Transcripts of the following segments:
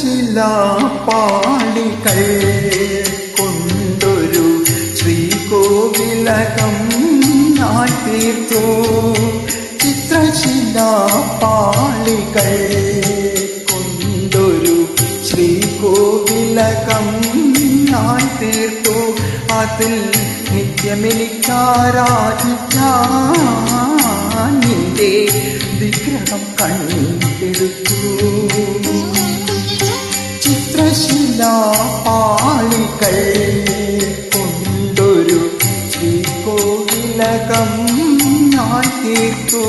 ചിത്രശിലാപാളികൾ കൊണ്ടൊരു ശ്രീകോവിലകം ഞാൻ തീർത്തു. ചിത്രശിലാപാളികൾ കൊണ്ടൊരു ശ്രീകോവിലകം ഞാൻ തീർത്തു. അതിൽ നിത്യമെനിക്കാരാധിക്കാൻ നിന്റെ വിഗ്രഹം കണ്ടെടുത്തു. ചിത്രശിലാപാളികൾ കൊണ്ടൊരു ശ്രീകോവിലകം ഞാൻ തീർത്തു.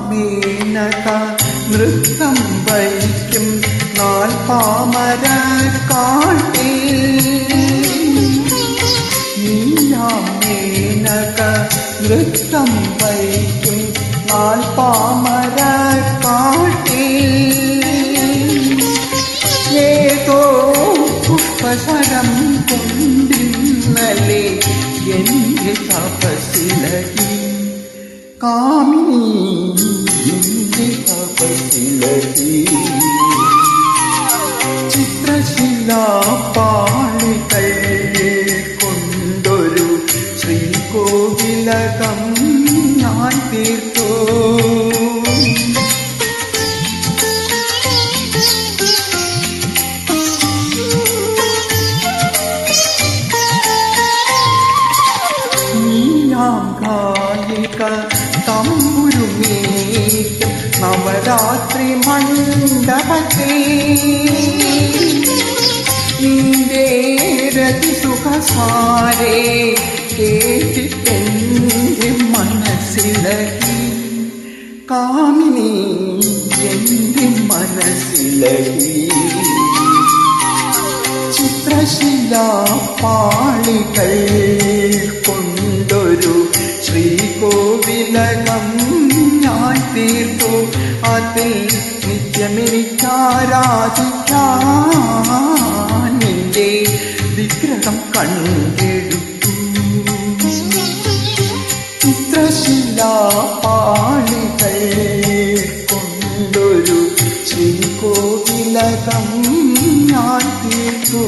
മേനക നൃത്തം വയ്ക്കും നാൽപ്പാമര കാട്ടിൽ. മേനക നൃത്തം വയ്ക്കും നാൽപ്പാമര കാട്ടിൽ. ഏതോ പുഷ്പസരം കൊണ്ടിന്നലെ എന്റെ തപസ്സിലകി കാമിനി എന്റെ തപസ്സിലകി. ചിത്രശിലാപാളികൾ കൊണ്ടൊരു ശ്രീകോവിലകം ഞാൻ തീർത്തു. തമ്പുരുമേറ്റ് നവരാത്രി മണ്ഡപത്തെ നിന്റെ രതിസുഖസാരേ കേട്ടിട്ടെന്റെ മനസ്സിലകി കാമിനി എന്റെ മനസ്സിലകി. ചിത്രശിലാപാളികൾ കൊണ്ടൊരു ശ്രീകോവിലകം ഞാൻ തീർത്തു. അതിൽ നിത്യമെനിക്കാരാധിക്കാൻ നിന്റെ വിഗ്രഹം കണ്ടെടുത്തു. ചിത്രശിലാപാളികൾ കൊണ്ടൊരു ശ്രീകോവിലകം ഞാൻ തീർത്തു.